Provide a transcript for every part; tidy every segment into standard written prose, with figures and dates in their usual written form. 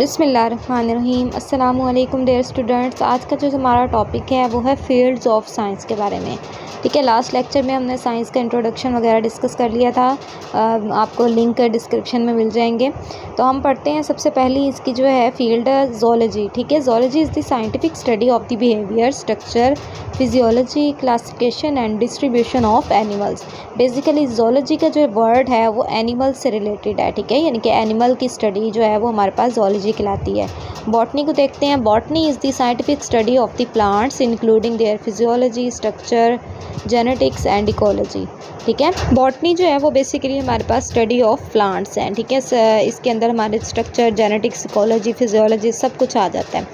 बिस्मिल्लाहिर्रहमानिर्रहीम। अस्सलामुअलैकुम dear students. आज का जो हमारा टॉपिक है वो है फील्ड्स ऑफ साइंस के बारे में। ठीक है, लास्ट लेक्चर में हमने साइंस का इंट्रोडक्शन वगैरह डिस्कस कर लिया था। आपको लिंक डिस्क्रिप्शन में मिल जाएंगे। तो हम पढ़ते हैं सबसे पहली इसकी जो है फील्ड ज़ूलॉजी। ठीक है, zoology is the scientific study of the behaviour, structure, physiology, classification and distribution of animals. Basically zoology का जो वर्ड है वो एनिमल से रिलेटेड है। ठीक है, यानी कि एनिमल की स्टडी जो है वो हमारे पास ज़ूलॉजी कहलाती है। बॉटनी को देखते हैं। Botany is the scientific study of the plants including there physiology, structure, genetics and ecology. ठीक है, बॉटनी जो है वो बेसिकली हमारे पास स्टडी ऑफ प्लांट्स हैं। ठीक है, इसके अंदर हमारे स्ट्रक्चर, जेनेटिक्स, इकोलॉजी, फिजियोलॉजी सब कुछ आ जाता है।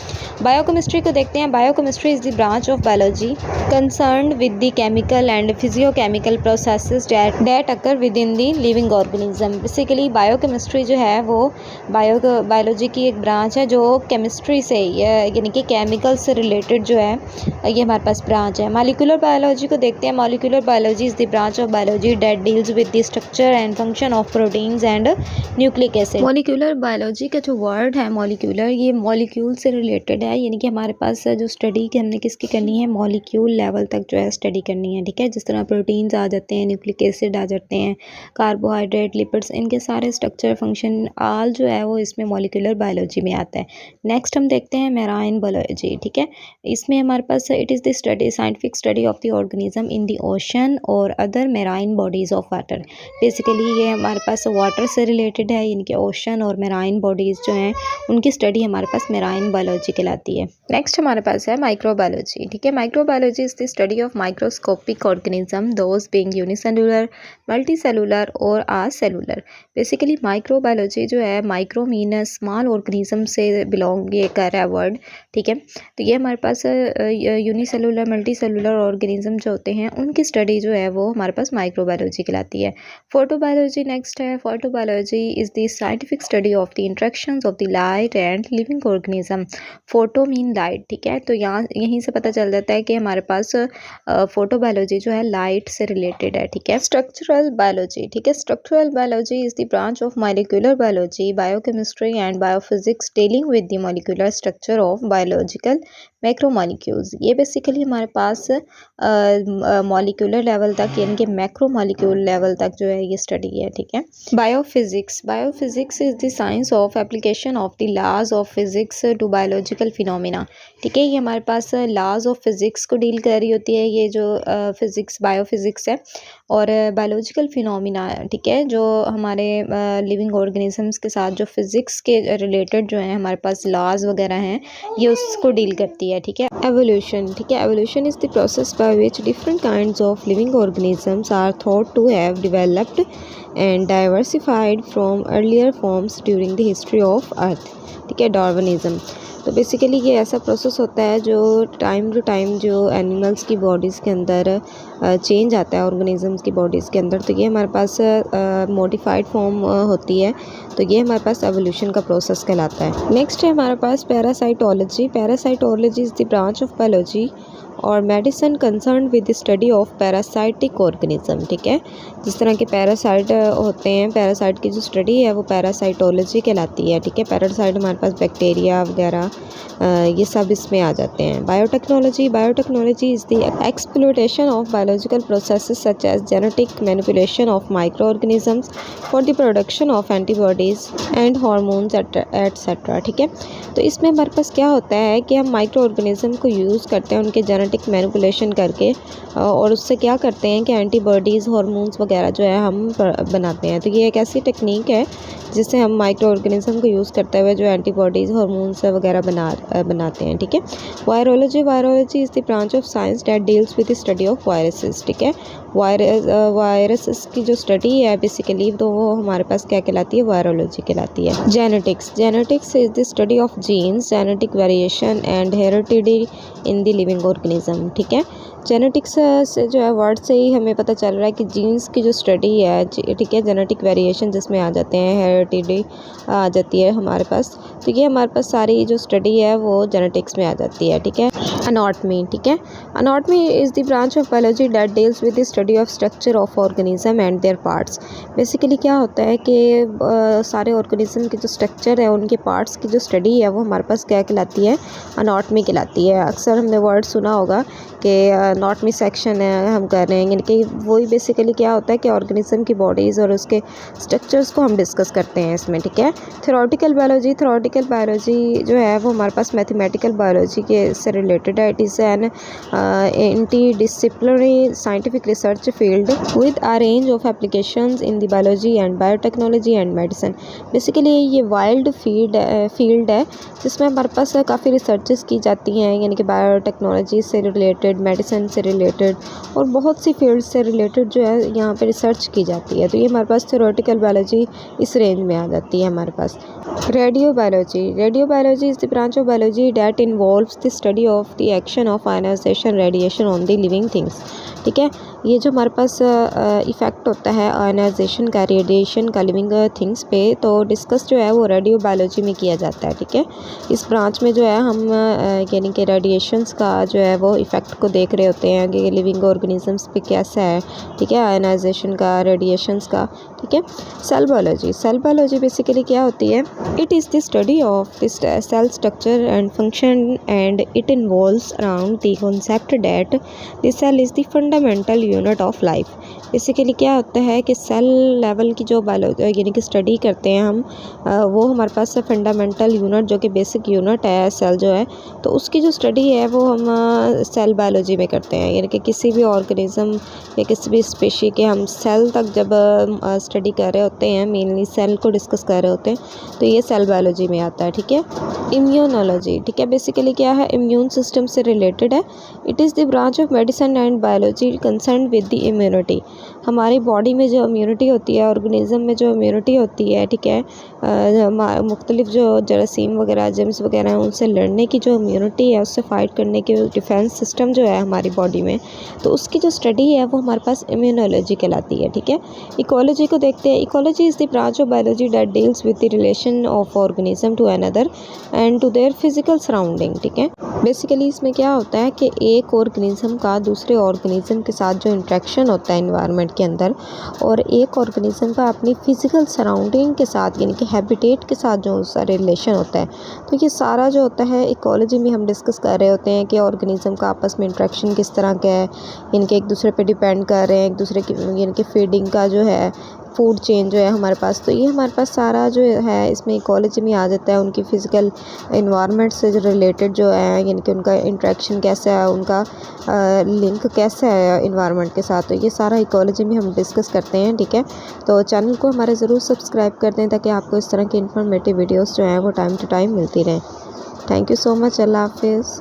बायोकेमिस्ट्री को देखते हैं। Biochemistry is the branch of biology concerned with the chemical and physiochemical processes that occur within the living organism. Basically biochemistry जो है वो बायोलॉजी की एक ब्रांच है जो केमिस्ट्री से यानी कि केमिकल से रिलेटेड जो है ये हमारे पास ब्रांच है। मॉलिक्यूलर बायोलॉजी को देखते हैं। Molecular biology is the branch of biology that deals with the structure and function of proteins and nucleic acid. Molecular biology का जो वर्ड है मॉलिक्यूलर, ये मॉलिक्यूल से रिलेटेड है, यानी कि हमारे पास जो स्टडी की हमने किसकी करनी है, मॉलिक्यूल लेवल तक जो है स्टडी करनी है। ठीक है, जिस तरह प्रोटीन्स आ जाते हैं, न्यूक्लिक एसिड आ जाते हैं, कार्बोहाइड्रेट, लिपिड्स, इनके सारे स्ट्रक्चर, फंक्शन आल जो है वो इसमें मॉलिक्यूलर बायोलॉजी में आता है। नेक्स्ट हम देखते हैं मेराइन बायोलॉजी। ठीक है, इसमें हमारे पास it is the study scientific study of the organism in the ocean और other marine bodies of water. Basically ये हमारे पास वाटर से रिलेटेड है, यानी कि ओशन और मेराइन बॉडीज़ जो हैं उनकी स्टडी हमारे पास मेराइन बायोलॉजी कहलाती है। नेक्स्ट हमारे पास है माइक्रोबायोलॉजी। ठीक है, microbiology is the study of microscopic organism those being unicellular, multicellular और आसेलुलर। बेसिकली माइक्रोबायोलॉजी जो है, माइक्रो मीन स्मॉल ऑर्गेनिज्म से बिलोंग ये कर रहा है वर्ड। ठीक है, तो ये हमारे पास यूनिसेलुलर, मल्टीसेलुलर ऑर्गेनिज्म जो होते हैं उनकी स्टडी जो है वो हमारे पास माइक्रोबायोलॉजी कहलाती है। फोटोबायोलॉजी नेक्स्ट है। Photobiology is the scientific study of the interactions of the light and living organism. Photo mean light. ठीक है, तो यहीं से पता चल जाता है कि हमारे पास फोटोबायोलॉजी जो है लाइट से रिलेटेड है। ठीक है, स्ट्रक्चरल बायोलॉजी। ठीक है, structural biology is the branch of molecular biology, biochemistry and biophysics dealing with the molecular structure of biological macromolecules. ये बेसिकली हमारे पास मॉलिक्यूलर लेवल तक यानी कि मैक्रो मॉलिक्यूल लेवल तक जो है ये स्टडी है। ठीक है, biophysics. Biophysics is the science of application of the laws of physics to biological phenomena. ठीक है, ये हमारे पास लॉज ऑफ फिजिक्स को डील कर रही होती है, ये जो फिजिक्स बायोफिजिक्स है, और बायोलॉजिकल फिनोमिना। ठीक है, जो हमारे लिविंग ऑर्गेनिजम्स के साथ जो फिज़िक्स के रिलेटेड जो है हमारे पास लॉज वगैरह हैं ये उसको डील करती है। ठीक है, एवोल्यूशन। ठीक है, evolution is the process by which different kinds of living organisms are thought to have developed and diversified from earlier forms during the history of earth. ठीक है, डार्विनिज्म। तो बेसिकली ये ऐसा प्रोसेस होता है जो टाइम टू टाइम जो animals की बॉडीज़ के अंदर चेंज आता है, ऑर्गेनिजम्स की बॉडीज़ के अंदर, तो ये हमारे पास मॉडिफाइड फॉर्म होती है, तो ये हमारे पास एवोल्यूशन का प्रोसेस कहलाता है। नेक्स्ट है हमारे पास parasitology. Parasitology is the branch of biology और medicine concern with the study of parasitic organism. ठीक है, जिस तरह के पैरासाइट होते हैं, पैरासाइट की जो स्टडी है वो पैरासाइटोलॉजी कहलाती है। ठीक है, पैरासाइट हमारे पास बैक्टीरिया वगैरह ये सब इसमें आ जाते हैं। Biotechnology. Biotechnology is the exploitation of biological processes such as genetic manipulation of micro organisms for the production of antibodies and hormones etcetera. ठीक है, तो इसमें हमारे पास क्या होता है कि हम माइक्रो ऑर्गेनिज्म को यूज़ करते हैं उनके जेनेटिक मैनिपुलेशन करके, और उससे क्या करते हैं कि एंटीबॉडीज़, हार्मोन्स वगैरह जो है हम बनाते हैं। तो ये एक ऐसी टेक्निक है जिससे हम माइक्रो ऑर्गेनिज्म को यूज़ करते हुए जो एंटीबॉडीज़, हार्मोन्स वगैरह बनाते हैं। ठीक है, virology. Virology is the branch of science that deals with the study of viruses. ठीक है, वायरसेस की जो स्टडी है बेसिकली तो वो हमारे पास क्या कहलाती है, वायरोलॉजी कहलाती है। Genetics. Genetics is the study of genes, genetic variation and heredity in the living organism. ठीक है, जेनेटिक्स से जो है वर्ड से ही हमें पता चल रहा है कि जीन्स की जो स्टडी है, ठीक है, जेनेटिक वेरिएशन जिसमें आ जाते हैं, हेरिडिटी आ जाती है हमारे पास, तो ये हमारे पास सारी जो स्टडी है वो जेनेटिक्स में आ जाती है। ठीक है, अनाटमी। ठीक है, anatomy is the branch of biology that deals with the study study of structure of organism and there parts. Basically क्या होता है कि सारे ऑर्गेनिज्म के जो स्ट्रक्चर है उनके पार्ट्स की जो स्टडी है वो हमारे पास क्या कहलाती है, अनाटॉमी कहलाती है। अक्सर हमने वर्ड सुना होगा कि अनाटॉमी सेक्शन है हम कर रहे हैं, यानी कि वही बेसिकली क्या होता है कि ऑर्गेनिज्म की बॉडीज़ और उसके स्ट्रक्चर्स को हम डिस्कस करते हैं इसमें, ठीक है। थ्योरेटिकल बायोलॉजी जो है वो हमारे पास मैथमेटिकल बायोलॉजी के से रिलेटेड है। It is an interdisciplinary scientific research field with a range of applications in the biology and biotechnology and medicine. Basically ये वाइल्ड फील्ड है जिसमें हमारे पास काफ़ी रिसर्चेस की जाती हैं, यानी कि बायोटेक्नोलॉजी से रिलेटेड, मेडिसिन से रिलेटेड और बहुत सी फील्ड से रिलेटेड जो है यहाँ पे रिसर्च की जाती है। तो ये हमारे पास थ्योरेटिकल बायोलॉजी इस रेंज में आ जाती है हमारे पास। Radio biology is the branch of biology that involves the study of the action of ionization radiation on the living things, ठीक है। ये जो हमारे पास इफ़ेक्ट होता है आयनाइजेशन का, रेडिएशन का लिविंग थिंग्स पे, तो डिस्कस जो है वो रेडियो बायोलॉजी में किया जाता है, ठीक है। इस ब्रांच में जो है हम यानी कि रेडिएशंस का जो है वो इफ़ेक्ट को देख रहे होते हैं कि लिविंग ऑर्गेनिजम्स पे कैसा है, ठीक है, आयनाइजेशन का, रेडिएशंस का, ठीक है। सेल बायोलॉजी बेसिकली क्या होती है, it is the study of this cell structure and function and it involves around the concept that the cell is the fundamental unit of life. Basically क्या होता है कि सेल लेवल की जो biology यानी कि स्टडी करते हैं हम, वो हमारे पास फंडामेंटल यूनिट जो कि बेसिक यूनिट है सेल जो है, तो उसकी जो स्टडी है वो हम सेल बायोलॉजी में करते हैं। यानी कि किसी भी ऑर्गेनिज्म या किसी भी स्पेशी के हम सेल तक जब स्टडी कर रहे होते हैं, मेनली सेल को डिस्कस कर रहे होते हैं, तो ये सेल बायोलॉजी में आता है, ठीक है। इम्यूनोलॉजी, ठीक है, बेसिकली क्या है, इम्यून सिस्टम से रिलेटेड है। It is the branch of medicine and biology concern with the immunity. हमारी बॉडी में जो इम्यूनिटी होती है, ऑर्गेनिज्म में जो इम्यूनिटी होती है, ठीक है, मुख्तलिफ जो जरासीम वगैरह, जर्म्स वगैरह हैं, उनसे लड़ने की जो इम्यूनिटी है, उससे फाइट करने की डिफेंस सिस्टम जो है हमारी बॉडी में, तो उसकी जो स्टडी है वो हमारे पास इम्यूनोलॉजी कहलाती है, ठीक है। इकोलॉजी को देखते हैं। Ecology is the branch of biology that deals with the relation of organism to another and to their physical surrounding, ठीक है। बेसिकली इसमें क्या होता है कि एक ऑर्गेनिज्म का दूसरे ऑर्गेनिज्म के साथ जो इंटरेक्शन होता है एनवायरनमेंट के अंदर, और एक ऑर्गेनिज्म का अपनी फिजिकल सराउंडिंग के साथ यानी कि हैबिटेट के साथ जो उसका रिलेशन होता है, तो ये सारा जो होता है इकोलॉजी में हम डिस्कस कर रहे होते हैं कि ऑर्गेनिज्म का आपस में इंटरेक्शन किस तरह का है, यानी कि एक दूसरे पे डिपेंड कर रहे हैं, एक दूसरे की यानी कि फीडिंग का जो है, फूड चेन जो है हमारे पास, तो ये हमारे पास सारा जो है इसमें इकोलॉजी में आ जाता है। उनकी फ़िज़िकल इन्वायरमेंट से जो रिलेटेड जो है, यानी कि उनका इंटरेक्शन कैसा है, उनका लिंक कैसा है इन्वायरमेंट के साथ, तो ये सारा इकोलॉजी में हम डिस्कस करते हैं, ठीक है। तो चैनल को हमारे ज़रूर सब्सक्राइब कर दें ताकि आपको इस तरह की इन्फॉर्मेटिव वीडियोज़ जो हैं वो टाइम टू टाइम मिलती रहें। Thank you so much. अल्लाह हाफिज़।